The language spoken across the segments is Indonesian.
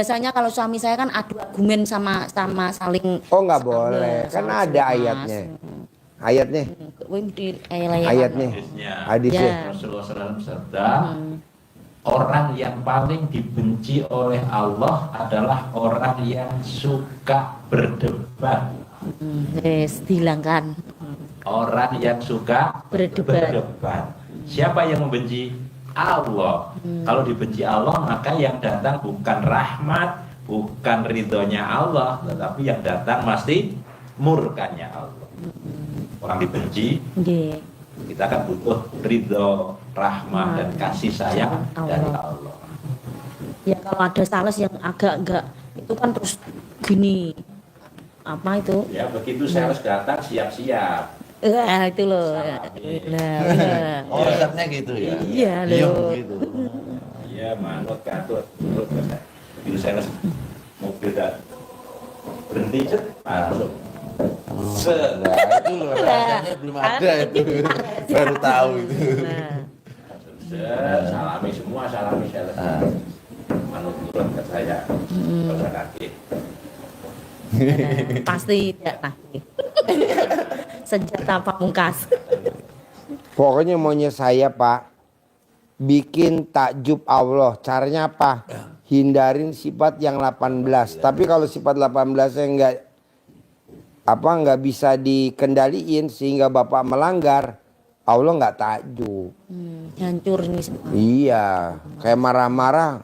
Biasanya kalau suami saya kan adu argumen sama saling. Oh nggak boleh, kan ada ayatnya. Ayatnya. Ayatnya. Hadisnya. Rasulullah SAW bersabda, orang yang paling dibenci oleh Allah adalah orang yang suka berdebat. Yes, dihilangkan. Orang yang suka berdebat. Siapa yang membenci? Allah. Kalau dibenci Allah, maka yang datang bukan rahmat, bukan ridhonya Allah, tetapi yang datang pasti murkanya Allah. Orang dibenci, kita kan butuh ridho, rahmat, dan kasih sayang dari Allah. Ya kalau ada sales yang agak enggak, itu kan terus gini, apa itu? Ya begitu sales datang siap-siap. Itu loh. Oh, resepnya gitu ya. Iya loh. Gitu. Iya, manut katut. Begitu sales mobil dan berhenti masuk. Nah, itu loh rasanya belum ada itu. Baru tahu itu. Salami semua, salami sales. Manut turun ke saya. Kalau kaki. Pasti tidak pasti. Senjata pamungkas. Pokoknya maunya saya Pak, bikin takjub Allah. Caranya apa? Hindarin sifat yang 18. Tapi kalau sifat 18 saya nggak bisa dikendaliin sehingga Bapak melanggar, Allah nggak takjub. Hancur nih semua. Iya, kayak marah-marah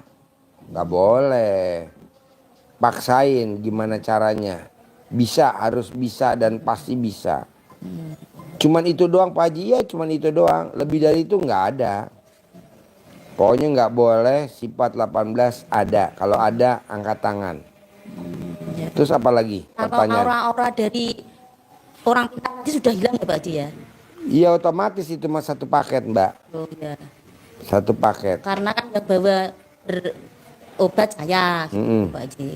nggak boleh. Paksain gimana caranya. Bisa, harus bisa dan pasti bisa. Cuman itu doang Pak Haji, ya cuman itu doang. Lebih dari itu nggak ada. Pokoknya nggak boleh sifat 18 ada. Kalau ada angkat tangan. Terus apa lagi? Kalau aura-aura dari orang pintar tadi sudah hilang ya Pak Haji ya? Iya otomatis itu mah satu paket Mbak. Oh ya. Satu paket. Karena kan yang bawa obat saya gitu, Pak Haji.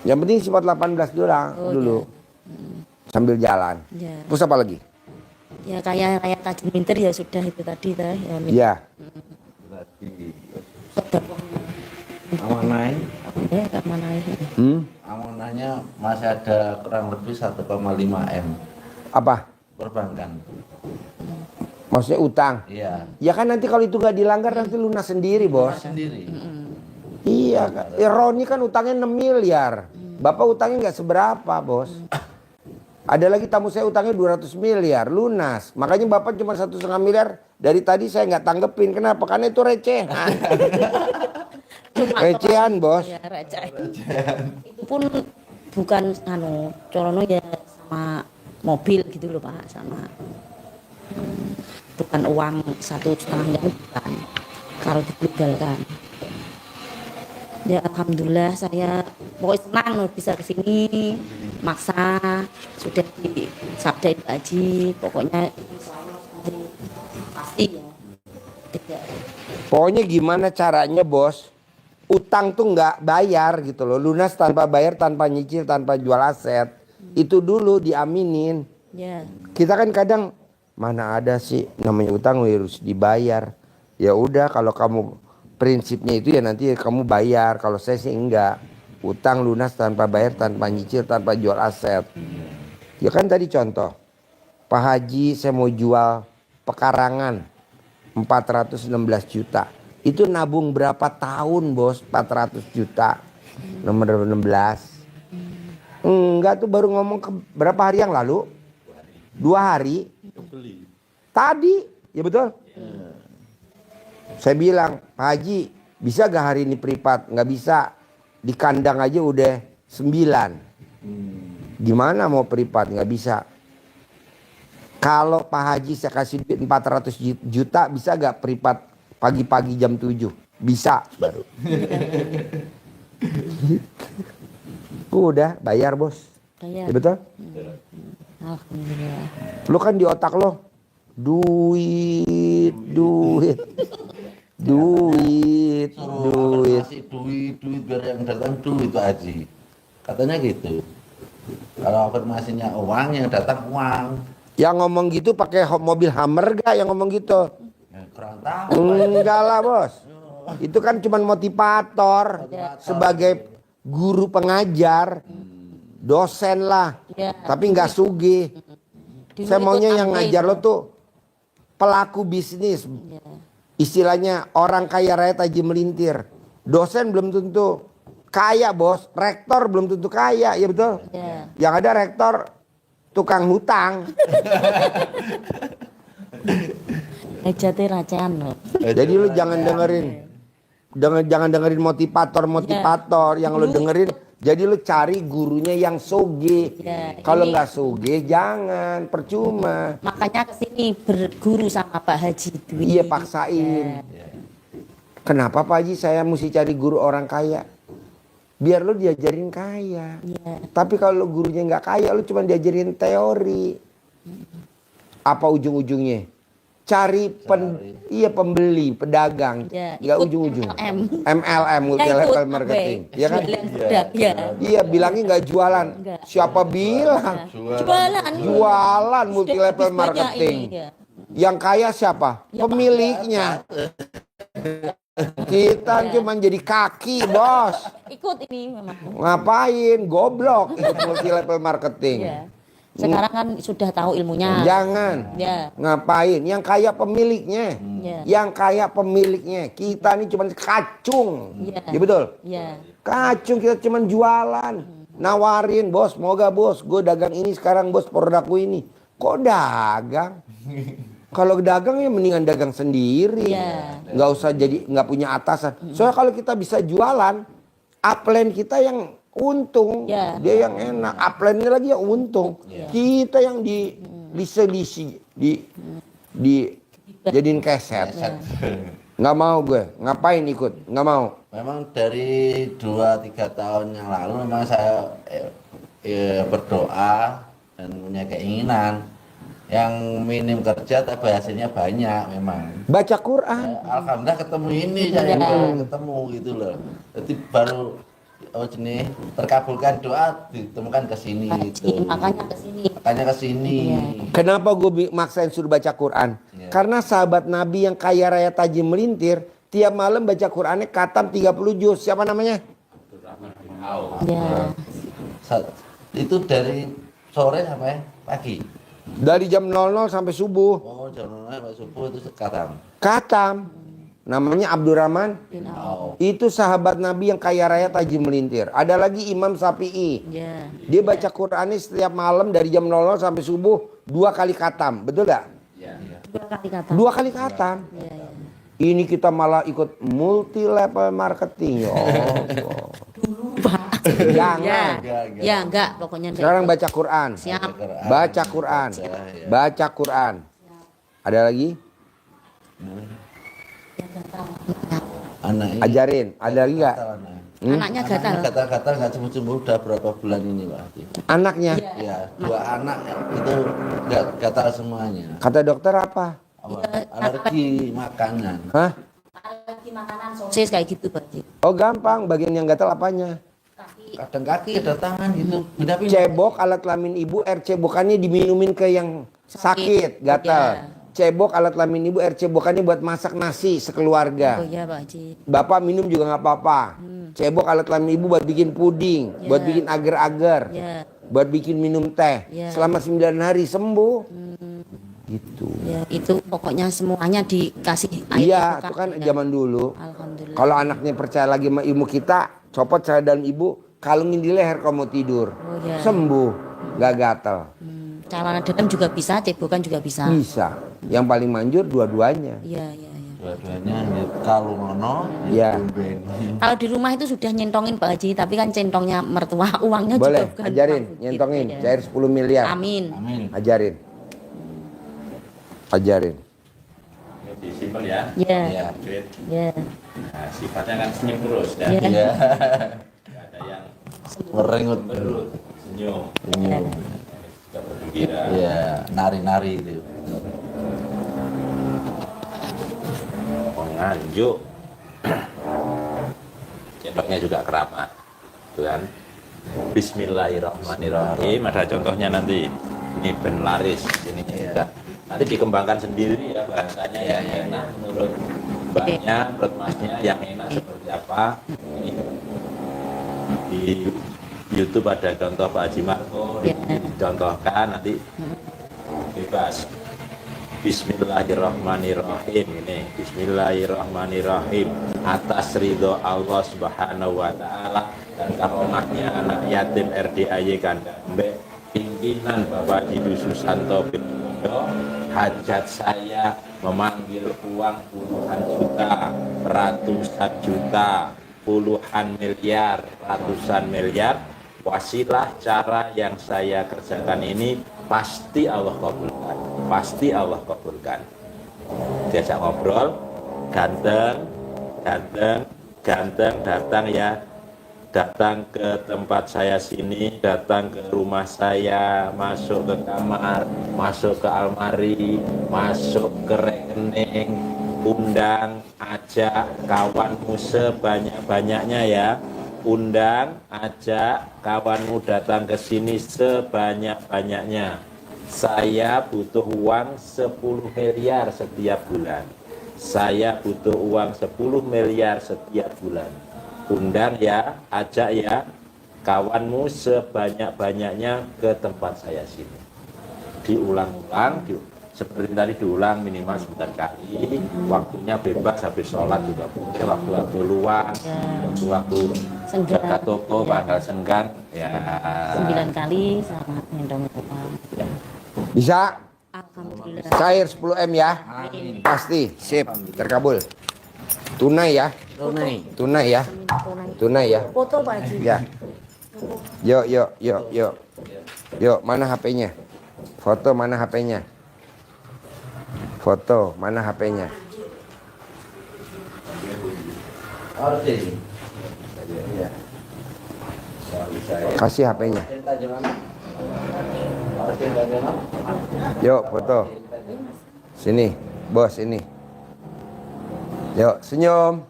Yang penting sifat 18 dulu. Sambil jalan. Ya. Terus apa lagi? Ya kayak tajam minter ya sudah itu tadi ya. Iya. Amanah. Mana ini? Amanahnya masih ada kurang lebih 1,5 M. Apa? Perbankan. Maksudnya utang? Iya. Ya kan nanti kalau itu nggak dilanggar nanti lunas sendiri bos. Sendiri. Iya, Roni kan utangnya 6 miliar. Bapak utangnya nggak seberapa, bos. Ada lagi tamu saya utangnya 200 miliar, lunas. Makanya Bapak cuma 1,5 miliar. Dari tadi saya nggak tanggepin. Kenapa? Karena itu recehan. Recehan, bos. Ya, recehan. Itu pun bukan corono ya sama mobil gitu loh Pak, sama bukan uang 1,5 miliar bukan. Kalau dilegalkan. Ya alhamdulillah saya pokoknya senang loh bisa kesini, maksa sudah disabdain Pak Haji, pokoknya pasti ya. Tidak. Pokoknya gimana caranya bos, utang tuh nggak bayar gitu loh, lunas tanpa bayar, tanpa nyicil, tanpa jual aset, itu dulu diaminin. Ya. Kita kan kadang mana ada sih namanya utang harus dibayar. Ya udah kalau kamu prinsipnya itu ya nanti kamu bayar. Kalau saya sih enggak. Utang lunas tanpa bayar, tanpa nyicil, tanpa jual aset. Ya kan tadi contoh. Pak Haji saya mau jual pekarangan 416 juta. Itu nabung berapa tahun bos? 400 juta. Nomor 16. Enggak tuh baru ngomong berapa hari yang lalu? 2 hari. Tadi. Ya betul? Saya bilang, Pak Haji, bisa gak hari ini privat? Nggak bisa. Di kandang aja udah 9. Gimana mau privat? Nggak bisa. Kalau Pak Haji saya kasih duit 400 juta, bisa gak privat pagi-pagi jam 7? Bisa baru. Udah bayar bos. Bayar. Ya betul? Alhamdulillah. Lo kan di otak lo, duit. Duit biar yang datang duit Pak Haji. Katanya gitu. Kalau afirmasinya uang, yang datang uang. Yang ngomong gitu pakai mobil Hummer gak yang ngomong gitu? Ya, kurang tahu. Enggak lah bos. Itu kan cuma motivator. Sebagai guru pengajar. Dosen lah. Ya. Tapi nggak sugih. Dulu Saya maunya ikut yang Andre ngajar itu. lo tuh pelaku bisnis. Ya. Istilahnya orang kaya raya taji melintir. Dosen belum tentu kaya bos. Rektor belum tentu kaya. Ya betul. Ya. Yang ada rektor tukang hutang. Ejate racean loh. Jadi lu jangan dengerin motivator yang lu dengerin. Jadi lu cari gurunya yang soge. Ya, Kalau ini- nggak soge jangan, percuma. Makanya kesini berguru sama Pak Haji Dwi. Iya paksain. Kenapa Pak Haji saya mesti cari guru orang kaya? Biar lu diajarin kaya. Iya. Tapi kalau lu gurunya nggak kaya, lu cuma diajarin teori. Apa ujung-ujungnya? Cari pembeli, pedagang. Ya, Nggak ikut ujung-ujung. MLM. MLM, multi level marketing. Iya kan? Jualan produk, ya. Iya, bilangnya nggak jualan. Enggak. Siapa bilang? Jualan. Jualan multi Sudah level habis banyak marketing. ini, ya. Yang kaya siapa? Ya, Pemiliknya. Kita Ya. cuma jadi kaki, bos. Ikut ini memang. Ngapain? Goblok ikut multi level marketing. Ya. Sekarang kan sudah tahu ilmunya. Jangan. Ya. Ngapain? Yang kaya pemiliknya. Ya. Yang kaya pemiliknya. Kita ini cuma kacung. Ya. Ya betul? Ya. Kacung, kita cuma jualan. Nawarin, bos, mau gak bos? Gue dagang ini sekarang bos, produkku ini. Kok dagang? Kalau dagang ya mendingan dagang sendiri. Iya. Nggak usah jadi nggak punya atasan. Soalnya kalau kita bisa jualan, upline kita yang untung, Iya. dia yang enak. Upline-nya lagi yang untung. Kita yang jadiin keset. Nggak mau gue. Ngapain ikut? Nggak mau. Memang dari 2-3 tahun yang lalu memang saya berdoa dan punya keinginan yang minim kerja tapi hasilnya banyak memang. Baca Quran. Alhamdulillah ketemu ini saya ketemu gitu loh. Jadi baru terkabulkan doa ditemukan ke sini gitu. Makanya kesini. Makanya ke sini. Kenapa gue maksain suruh baca Quran? Iya. Karena sahabat Nabi yang kaya raya tajam melintir, tiap malam baca Qurannya khatam 30 juz. Siapa namanya? Ya. Itu dari sore sampai pagi. Dari jam 00 sampai subuh. Oh, jam 6 sampai subuh itu khatam. Khatam. Namanya Abdurrahman. Oh. Itu sahabat Nabi yang kaya raya tajam melintir. Ada lagi Imam Syafi'i. Ya. Dia baca Qurannya setiap malam dari jam 00 sampai subuh 2 kali khatam. Betul gak? Dua kali kata. 2 kali khatam. Ya, ya. Ini kita malah ikut multi level marketing. Ya Allah. Jangan. Ya. Ya, enggak pokoknya enggak. Sekarang baca Quran. Siap. Baca Quran. Baca Quran. Ada lagi? Anak ini Ajarin. Ada lagi nggak? gatal anak. Anaknya gatal. Gatal-gatal nggak sembuh-sembuh udah berapa bulan ini Pak Haji? Anaknya. Ya, 2 anak itu gatal semuanya. Kata dokter apa? Alergi makanan. Hah? Lagi makanan sosis kayak gitu, Pak Haji. Oh gampang. Bagian yang gatal apanya? Kadang kaki, ada tangan gitu. Pindah-pindah. Cebok alat kelamin ibu, air cebokannya diminumin ke yang sakit, gatal. Cebok alat kelamin ibu, air cebokannya buat masak nasi sekeluarga. Oh iya, Pak Haji. Bapak minum juga nggak apa-apa. Cebok alat kelamin ibu buat bikin puding, buat bikin agar-agar, Ya. buat bikin minum teh. Ya. Selama 9 hari sembuh. Gitu. Ya, itu pokoknya semuanya dikasih air Iya, bukan itu kan benar. zaman dulu. Alhamdulillah. Kalau anaknya percaya lagi sama ilmu kita, copot cara dalam ibu, kalungin di leher kalau mau tidur. Oh, iya. Sembuh, nggak gatal. Celana dalam juga bisa, cebokan juga bisa. Bisa. Yang paling manjur dua-duanya. Iya, iya, iya. Dua-duanya kalau ngono Iya. Kalau di rumah itu sudah nyentongin Pak Haji, tapi kan centongnya mertua, uangnya Boleh, juga bukan ajarin, uang nyentongin, gitu, ya. cair 10 miliar. Amin. Amin. Ajarin. Ajarin. Lebih simpel ya. Ya, Ya. Duit. ya, Nah, sifatnya kan senyum terus dan ya. Iya. nggak ada yang Merengut. berut, senyum, Ya. tidak bergembira. Iya, nari-nari itu. Nganjuk. Cendoknya juga keramat, gitu kan. Bismillahirrahmanirrahim. Ada contohnya nanti. Ini ben laris, ini juga. Nanti dikembangkan sendiri ya bahasanya ya enak menurut gambarnya, rumahnya yang enak seperti apa. Ini di YouTube ada contoh Pak Haji Marko, dicontohkan nanti bebas. Bismillahirrahmanirrahim, ini Bismillahirrahmanirrahim, atas ridho Allah Subhanahu wa taala dan karomahnya anak yatim RDAY Kandambe, pimpinan Bapak Haji Susanto bin Bondo, hajat saya memanggil uang puluhan juta, ratusan juta, puluhan miliar, ratusan miliar. Wasilah cara yang saya kerjakan ini pasti Allah kabulkan, pasti Allah kabulkan. Diajak ngobrol, ganteng, ganteng, ganteng, datang ya, datang ke tempat saya sini, datang ke rumah saya, masuk ke kamar, masuk ke almari, masuk ke rekening, undang, ajak kawanmu sebanyak-banyaknya ya. Undang, ajak kawanmu datang ke sini sebanyak-banyaknya. Saya butuh uang 10 miliar setiap bulan. Saya butuh uang 10 miliar setiap bulan. Undang ya, ajak ya kawanmu sebanyak-banyaknya ke tempat saya sini. Diulang-ulang, seperti tadi diulang minimal 9 kali. Waktunya bebas, habis sholat juga boleh, waktu-waktu luang, waktu-waktu jaga toko, bakal senggang ya 9 kali sama gendong uang. Bisa? Alhamdulillah. Cair 10 M ya? Pasti, sip, terkabul. Tunai ya? Tunai ya? Tunai ya? Foto Pak Haji. Ya. Yuk, mana HP-nya? Foto mana HP-nya? Foto mana HP-nya? Kasih HP-nya. Yuk, foto. Sini, bos ini. Yuk, senyum.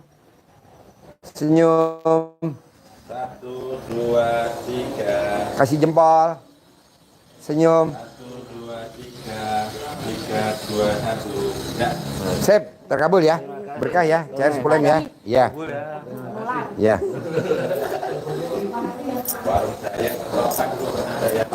Senyum. 1, 2, 3. Kasih jempol. Senyum. 1, 2, 3, 2, 1. Enggak. Sip, terkabul ya. Berkah ya. Cair 10 M ya. Ya. Ya. Warung saya, saya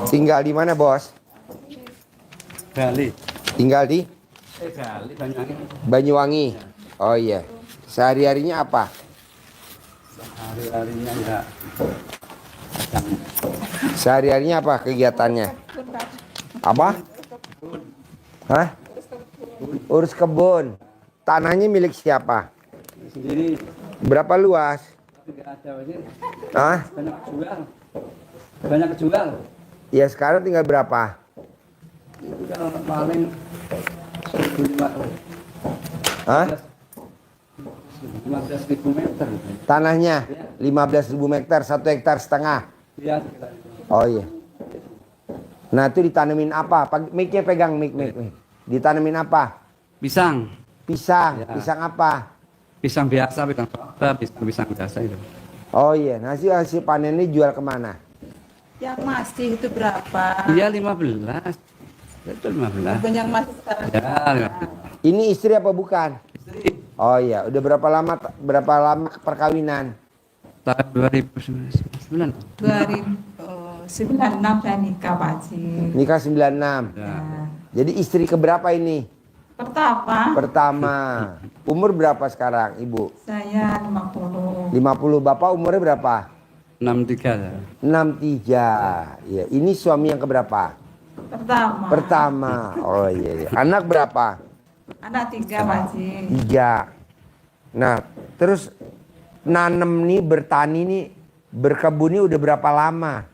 Tinggal di mana, Bos? Bali. Tinggal di Bali Banyuwangi. Banyuwangi. Oh iya. Sehari-harinya apa? Hari-harinya ya. Sehari-harinya apa kegiatannya? Apa? Hah? Urus kebun. Tanahnya milik siapa? Sendiri Berapa luas? tidak ada ini. Hah? Banyak jual. Banyak jual. Ya sekarang tinggal berapa? Itu kalau paling 1.500. Hah? 15.000 meter. Tanahnya 15.000 meter, 1 hektar setengah. Iya, sekitar itu. Oh iya. Nah itu ditanemin apa? Mic-nya pegang mic. Ditanemin apa? Pisang. Pisang. Ya. Pisang apa? Pisang biasa, pisang soda, pisang biasa itu. Oh iya, hasil panennya jual kemana? Yang masih itu berapa? Iya 15. Itu 15. Bukan yang masih sekarang. Ya, Ini istri apa bukan? istri. Oh iya, udah berapa lama perkawinan? Tahun 2009. 2096 saya nikah Pak Haji. Nikah 96. Ya. Jadi istri keberapa ini? Pertama Pertama. Umur berapa sekarang, Ibu? saya 50. 50. Bapak umurnya berapa? 63 ya. 63. Ya, ini suami yang keberapa? Pertama. Pertama. Oh iya. Anak berapa? Anak 3 Pak Haji. 3. Nah, terus nanem nih, bertani nih, berkebun nih udah berapa lama?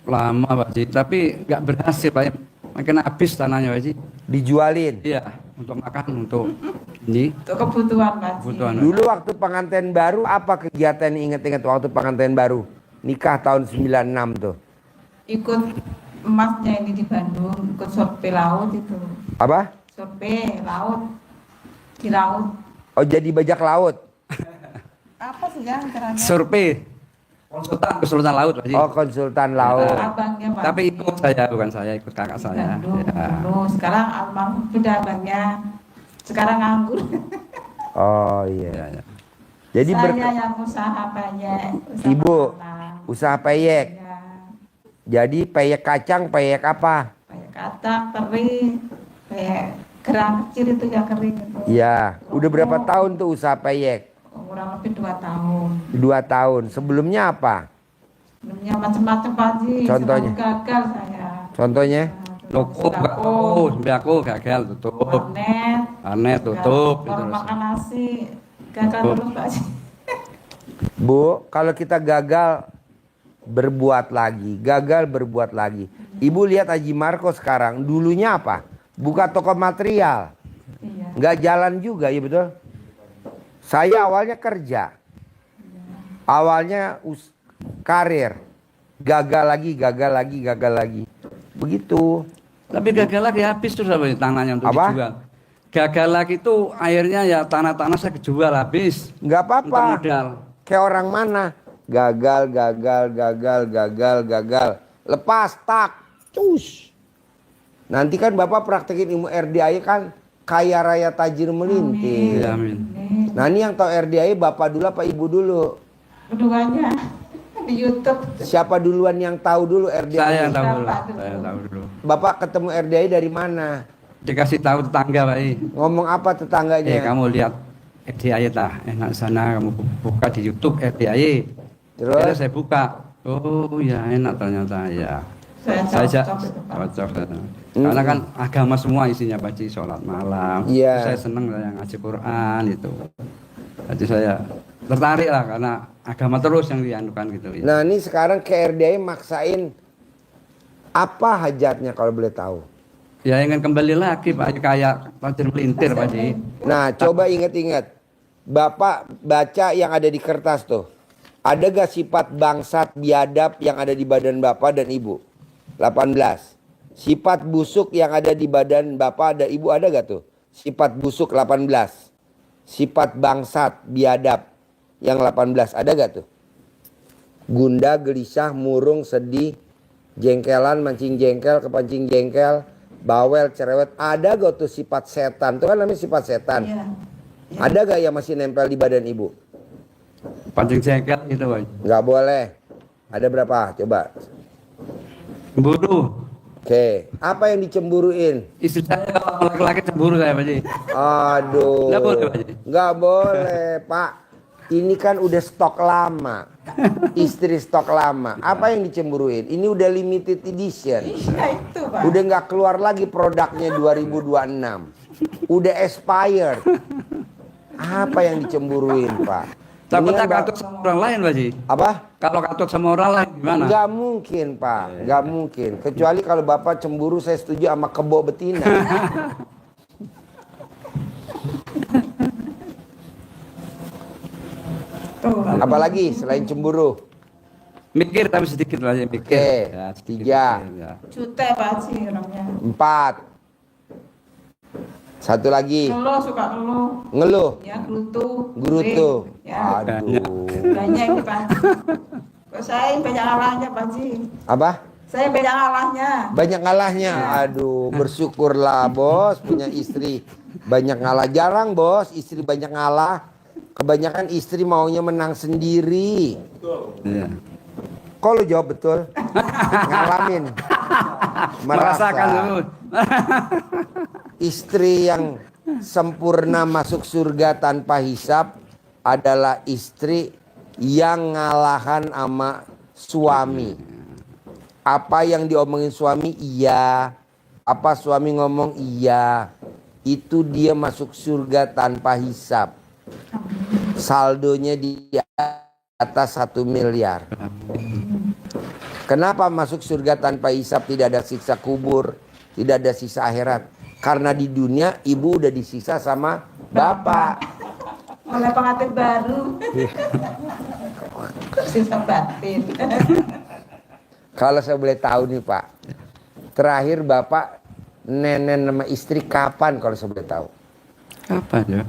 Lama Pak Haji, tapi nggak berhasil Pak. Makin habis tanahnya Pak Haji. Dijualin. Iya, untuk makan, untuk ini. Untuk kebutuhan Pak Haji. Kebutuhan. Dulu waktu pengantin baru apa kegiatan yang inget-inget waktu pengantin baru? Nikah tahun 96 tuh. Ikut emasnya ini di Bandung, ikut survei laut itu. Apa? Survei laut. Di laut. Oh jadi bajak laut. Apa sih ya caranya? Survei. Konsultan laut Pak Haji. Oh konsultan laut. Abangnya Pak Tapi Haji. ikut saya, bukan saya, ikut kakak Di saya. Bandung Ya. dulu. Sekarang almarhum sudah abangnya. Sekarang nganggur. Oh iya. Ya, ya. Jadi Saya yang usaha banyak. usaha Ibu makanan. usaha peyek. Ya, Jadi peyek kacang, peyek apa? kayak kacang, teri, kayak kerang kecil itu yang kering itu. Iya. Udah berapa tahun tuh usaha peyek? Kurang lebih 2 tahun. 2 tahun. Sebelumnya apa? Sebelumnya macam-macam Pak Haji. Contohnya? Selalu gagal saya. Contohnya? Loko, sembako gagal tutup. Warnet tutup. Kalau Terus. makan nasi gagal Tutup. terus Pak Haji. Bu, kalau kita gagal berbuat lagi, gagal berbuat lagi. Ibu lihat Haji Marco sekarang, dulunya apa? Buka toko material. Iya. Nggak jalan juga, ya betul? Saya awalnya kerja. Awalnya karir. Gagal lagi. Begitu. Tapi gagal lagi habis terus apa tanahnya untuk Apa? dijual. Gagal lagi itu akhirnya ya tanah-tanah saya kejual habis. Nggak Untuk apa-apa. modal. Kayak orang mana? Gagal. Lepas, tak. Cus. Nanti kan Bapak praktekin ilmu RDI kan kaya raya tajir melintir. Ya, amin. Nah ini yang tahu RDI Bapak dulu apa Ibu dulu? Keduanya di YouTube. Siapa duluan yang tahu dulu RDI? Saya yang tahu dulu. Bapak dulu. Saya tahu dulu. Bapak ketemu RDI dari mana? Dikasih tahu tetangga Pak I. Ngomong apa tetangganya? Kamu lihat RDI tah, enak sana kamu buka di YouTube RDI. Terus? Akhirnya saya buka. Oh ya enak ternyata ya. Saya cocok itu, Pak. cocok. Karena kan agama semua isinya Pak Ji, sholat malam. Iya. Saya seneng saya ngaji Quran itu. Jadi saya tertarik lah karena agama terus yang dianukan gitu. Ya. Nah ini sekarang ke RDI maksain apa hajatnya kalau boleh tahu? Ya ingin kembali lagi Pak Ji, kayak tajir melintir Pak Ji. Nah coba ingat-ingat. Bapak baca yang ada di kertas tuh. Ada gak sifat bangsat biadab yang ada di badan Bapak dan Ibu? 18. Sifat busuk yang ada di badan Bapak dan Ibu ada gak tuh? Sifat busuk 18. Sifat bangsat biadab yang 18 ada gak tuh? Gundah, gelisah, murung, sedih, jengkelan, mancing jengkel, kepancing jengkel, bawel, cerewet. Ada gak tuh sifat setan? Itu kan namanya sifat setan. Iya. Ada gak yang masih nempel di badan Ibu? Pancing jengkel gitu Pak Ji. Nggak boleh. Ada berapa? Coba. Cemburu. Oke. Apa yang dicemburuin? Istri saya kalau laki-laki cemburu saya Pak Ji. Aduh. Nggak boleh, Pak Haji? Nggak boleh, Pak. Ini kan udah stok lama. Istri stok lama. Apa yang dicemburuin? Ini udah limited edition. Iya itu Pak. Udah nggak keluar lagi produknya 2026. Udah expired. Apa yang dicemburuin, Pak? Takutnya Ini kan, katut sama orang lain Pak Ji. apa? Kalau katut sama orang lain gimana? Nggak mungkin, Pak. Nggak mungkin. Kecuali kalau Bapak cemburu, saya setuju sama kebo betina. Tuh. Apalagi selain cemburu? Mikir tapi sedikit lah ya, mikir. Oke, Ya, sedikit 3. mikir, ya. Cuti Pak Haji orangnya. 4. Satu lagi. Ngeluh, suka ngeluh. Ngeluh. Ya, gerutu. Gerutu. Ya, Aduh. banyak ini Pak Haji. Kok saya banyak alahnya Pak Haji. Apa? Saya banyak alahnya. Banyak ngalahnya. Aduh, bersyukurlah bos punya istri banyak ngalah. Jarang bos istri banyak ngalah. Kebanyakan istri maunya menang sendiri. Iya. Kok lu jawab betul? Ngalamin. Merasakan Merasa. dulu. Istri yang sempurna masuk surga tanpa hisap adalah istri yang ngalahan sama suami. Apa yang diomongin suami iya, apa suami ngomong iya, itu dia masuk surga tanpa hisap. Saldonya di atas 1 miliar. Kenapa masuk surga tanpa hisap, tidak ada siksa kubur, tidak ada siksa akhirat? Karena di dunia ibu udah disiksa sama bapak. Oleh pengantin baru. Sisa batin. Kalau saya boleh tahu nih Pak, terakhir bapak nenen sama istri kapan kalau saya boleh tahu? Kapan ya?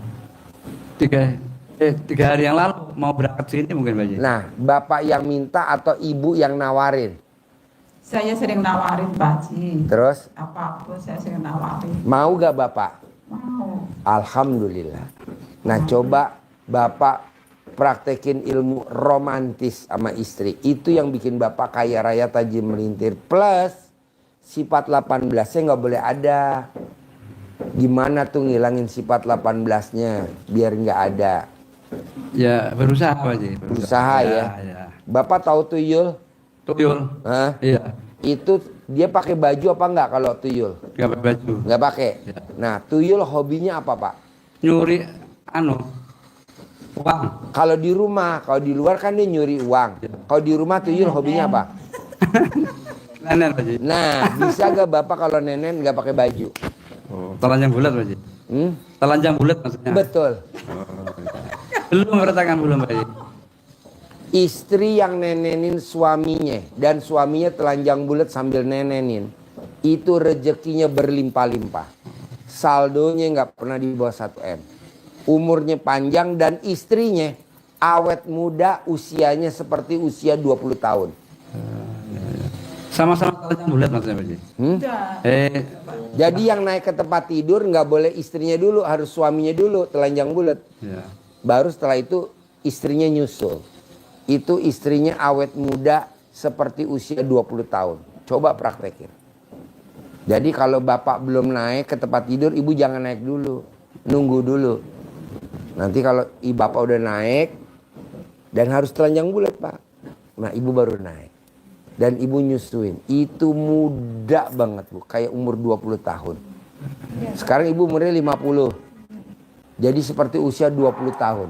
3 hari yang lalu mau berangkat sini mungkin Pak Haji. Nah, bapak yang minta atau ibu yang nawarin? Saya sering nawarin Pak Haji. Terus, Apapun saya sering nawarin. mau gak bapak? Mau. Alhamdulillah. Nah, coba bapak praktekin ilmu romantis sama istri. Itu yang bikin bapak kaya raya tajam melintir. Plus, sifat 18-nya nggak boleh ada. Gimana tuh ngilangin sifat 18-nya biar nggak ada? Ya berusaha Pak Haji. Berusaha ya. Ya. Bapak tahu tuyul? Tuyul. Hah? Iya. Itu dia pakai baju apa enggak kalau tuyul? Gak pakai baju. Nggak pakai. Ya. Nah, tuyul hobinya apa Pak? Nyuri uang. Kalau di rumah, kalau di luar kan dia nyuri uang. Kalau di rumah tuyul hobinya apa? Nenek Pak Haji. Nah, bisa gak bapak kalau nenek nggak pakai baju? Telanjang bulat Pak Haji. Telanjang bulat maksudnya. Betul. Belum merasakan belum Pak Haji. Istri yang nenenin suaminya dan suaminya telanjang bulat sambil nenenin, itu rezekinya berlimpah-limpah. Saldonya nggak pernah di bawah 1 M. Umurnya panjang dan istrinya awet muda, usianya seperti usia 20 tahun. Sama-sama telanjang bulat maksudnya Pak Haji. Udah. Jadi yang naik ke tempat tidur nggak boleh istrinya dulu, harus suaminya dulu telanjang bulat. Ya. Baru setelah itu istrinya nyusul. Itu istrinya awet muda seperti usia 20 tahun. Coba praktekin. Jadi kalau bapak belum naik ke tempat tidur, ibu jangan naik dulu. Nunggu dulu. Nanti kalau bapak udah naik dan harus telanjang bulat Pak. Nah ibu baru naik. Dan ibu nyusuin. Itu muda banget Bu. Kayak umur 20 tahun. Sekarang ibu umurnya 50. Jadi seperti usia 20 tahun.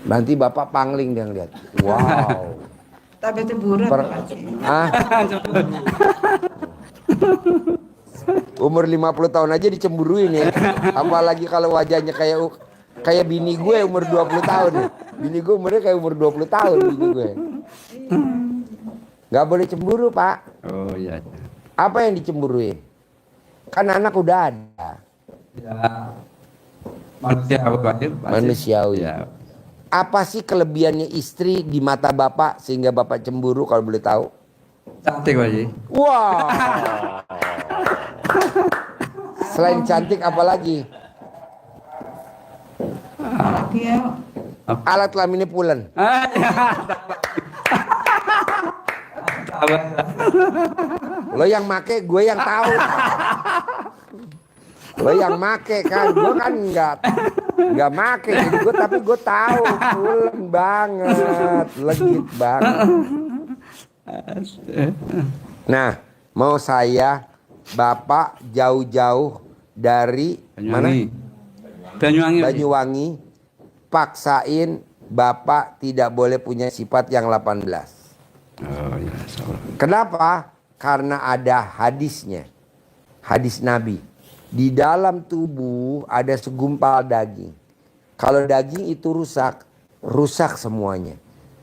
Nanti bapak pangling dia ngeliat. Wow. Tapi cemburu Pak Haji. Ah, umur 50 tahun aja dicemburuin ya. Apalagi kalau wajahnya kayak bini gue umur 20 tahun ya. Bini gue umurnya kayak umur 20 tahun bini gue. Gak boleh cemburu Pak. Oh iya. Apa yang dicemburuin? Kan anak udah ada. Ya. Manusiawi Pak Haji. Manusiawi. Ya. Apa sih kelebihannya istri di mata bapak sehingga bapak cemburu kalau boleh tahu? Cantik Pak Haji. Wah. Selain cantik apa lagi? Apalagi ya. Alat kelaminnya pulen. Lo yang make, gue yang tahu. Lo yang make kan, gue kan nggak make. Jadi gue tapi gue tahu pulen banget, legit banget. Nah, mau saya bapak jauh-jauh dari mana? Banyuwangi. Banyuwangi. Paksain bapak tidak boleh punya sifat yang 18. Oh iya. Kenapa? Karena ada hadisnya. Hadis Nabi. Di dalam tubuh ada segumpal daging. Kalau daging itu rusak, rusak semuanya.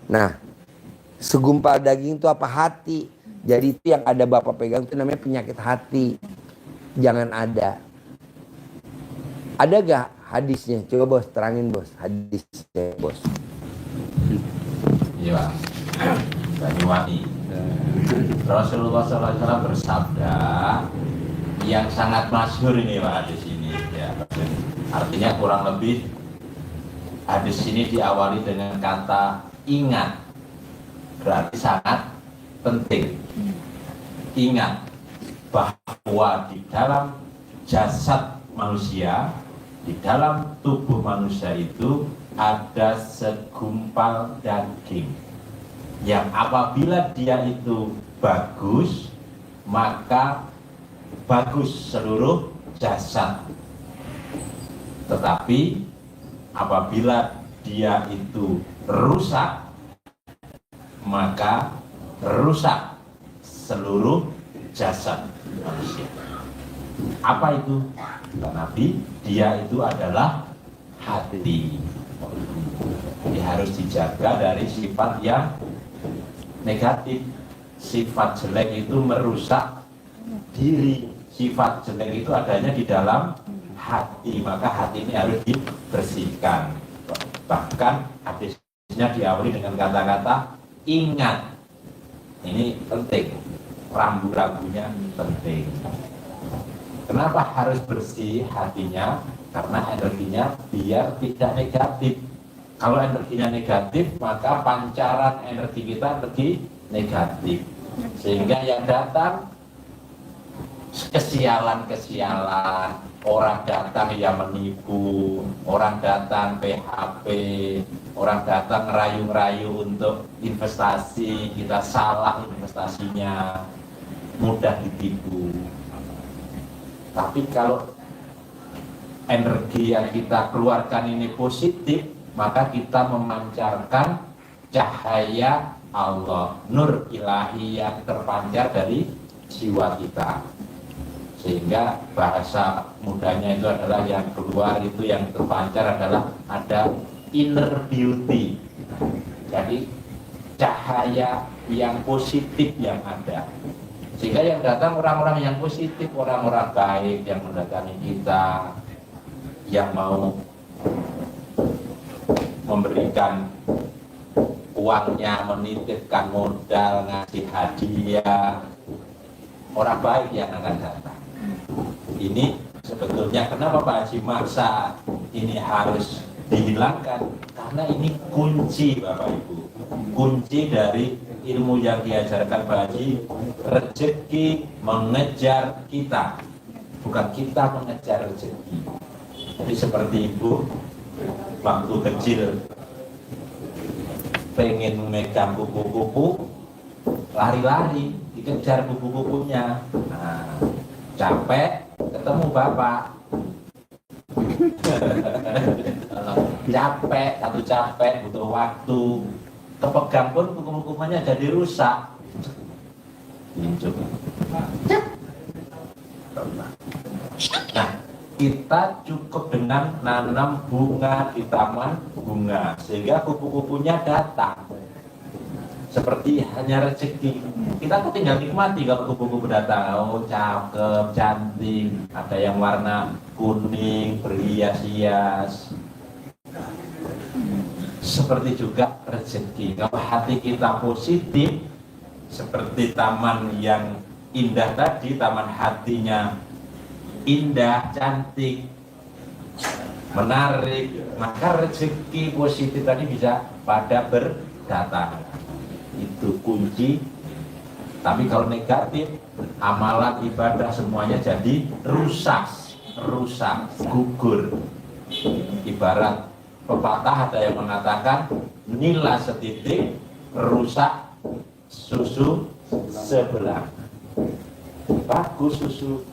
Nah, segumpal daging itu apa? Hati. Jadi itu yang ada Bapak pegang itu namanya penyakit hati. Jangan ada. Ada gak hadisnya? Coba bos, terangin bos hadisnya bos. Iya, Banyuwangi. Rasulullah SAW bersabda yang sangat masyhur ini Pak hadis ini. Ya, artinya kurang lebih hadis ini diawali dengan kata ingat, berarti sangat penting. Ingat bahwa di dalam jasad manusia, di dalam tubuh manusia itu ada segumpal daging yang apabila dia itu bagus, maka bagus seluruh jasad. Tetapi apabila dia itu rusak, maka rusak seluruh jasad manusia. Apa itu? Kata Nabi, dia itu adalah hati. Jadi harus dijaga dari sifat yang negatif. Sifat jelek itu merusak diri. Sifat jelek itu adanya di dalam hati, maka hati ini harus dibersihkan. Bahkan hadisnya diawali dengan kata-kata ingat. Ini penting, rambu-rambunya penting. Kenapa harus bersih hatinya? Karena energinya biar tidak negatif. Kalau energinya negatif, maka pancaran energi kita energi negatif. Sehingga yang datang kesialan-kesialan, orang datang yang menipu, orang datang PHP, orang datang ngerayu-ngerayu untuk investasi, kita salah investasinya, mudah ditipu. Tapi kalau energi yang kita keluarkan ini positif, maka kita memancarkan cahaya Allah, nur ilahi yang terpancar dari jiwa kita. Sehingga bahasa mudanya itu adalah yang keluar itu, yang terpancar adalah ada inner beauty. Jadi cahaya yang positif yang ada. Sehingga yang datang orang-orang yang positif, orang-orang baik yang mendatangi kita, yang mau memberikan uangnya, menitipkan modal, ngasih hadiah, orang baik yang akan datang. Ini sebetulnya kenapa Pak Haji maksa ini harus dihilangkan, karena ini kunci Bapak Ibu, kunci dari ilmu yang diajarkan Pak Haji. Rezeki mengejar kita, bukan kita mengejar rezeki. Jadi seperti ibu waktu kecil pengen memegang kupu-kupu, lari-lari dikejar kupu-kupunya. Nah, capek ketemu bapak. Capek, satu capek, butuh waktu, kepegang pun kupu-kupunya jadi rusak. Nah, kita cukup dengan nanam bunga di taman bunga, sehingga kupu-kupunya datang. Seperti hanya rezeki, kita tuh tinggal nikmati kalau kupu-kupu datang. Oh, cakep, cantik, ada yang warna kuning, berhias-hias. Seperti juga rezeki, kalau hati kita positif, seperti taman yang indah tadi, taman hatinya indah, cantik, menarik, maka rezeki positif tadi bisa pada berdatangan. Itu kunci. Tapi kalau negatif, amalan ibadah semuanya jadi rusak, gugur. Ibarat pepatah ada yang mengatakan nila setitik rusak susu sebelah. Bagus susu,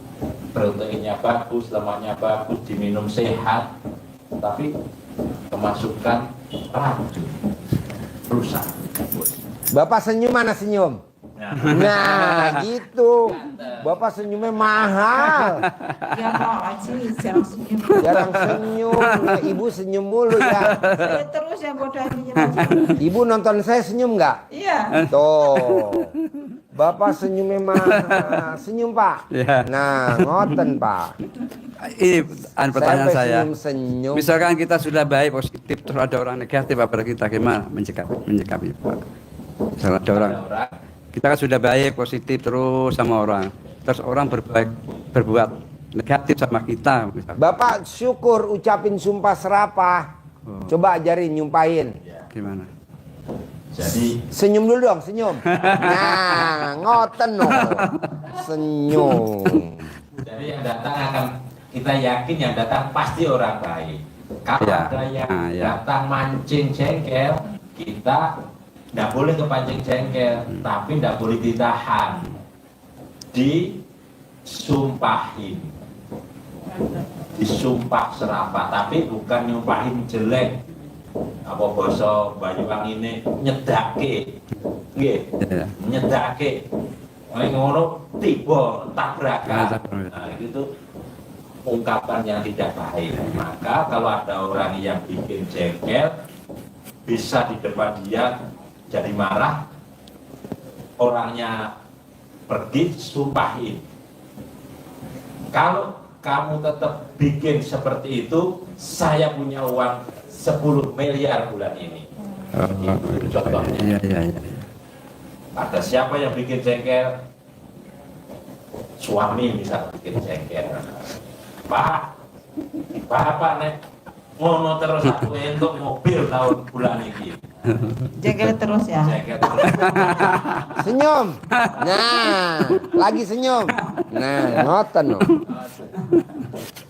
proteinnya bagus, lemaknya bagus, diminum sehat, tapi kemasukan racun, rusak. Bapak senyum mana senyum? Nah, gitu. Bapak senyumnya mahal. Ya Pak Haji, jarang senyum. Jarang senyum. Ya, ibu senyum mulu ya. Saya terus yang godain dia Haji. Ibu nonton saya senyum nggak? Iya. Tuh. Bapak senyumnya mahal. Senyum, Pak. Ya. Nah, ngoten, Pak. Ini pertanyaan Sampai saya. senyum-senyum. Misalkan kita sudah baik positif terus ada orang negatif pada kita gimana menyikapi Pak? Misalnya ada orang kita kan sudah baik positif terus sama orang, terus orang berbuat negatif sama kita. Misalkan. Bapak syukur ucapin sumpah serapah. Oh. Coba ajarin nyumpahin. Gimana? Jadi Senyum dulu dong, senyum. Nah, ngoten no. Senyum. Jadi yang datang akan kita yakin yang datang pasti orang baik. Kalau Ya. ada yang Ya. datang mancing jengkel, kita tidak boleh kepancing jengkel, tapi tidak boleh ditahan, disumpahin, disumpah serapah, tapi bukan nyumpahin jelek. Apa basa Banyuwangi ini nyedake, nggih, Ya. nyedake. Oleh ngono tiba tabrakan. Nah, itu ungkapan yang tidak baik. Maka kalau ada orang yang bikin jengkel, bisa di depan dia jadi marah, orangnya pergi sumpahin. Kalau kamu tetap bikin seperti itu, saya punya uang 10 miliar bulan ini. Itu contohnya. Iya. Ada siapa yang bikin jengkel? Suami misal bikin jengkel. Pak, bapak nek ngono terus aku entuk mobil tahun bulan ini. Jengkel terus ya. Jengkel terus. Senyum. Nah, lagi senyum. Nah, ngoten no.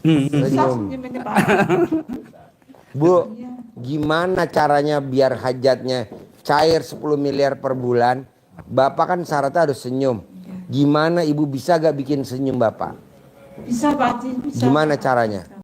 Susah Senyum. senyum ini Pak. Bu, gimana caranya biar hajatnya cair 10 miliar per bulan? Bapak kan syaratnya harus senyum. Gimana ibu bisa gak bikin senyum Bapak? Bisa Pak Haji, bisa. Gimana caranya?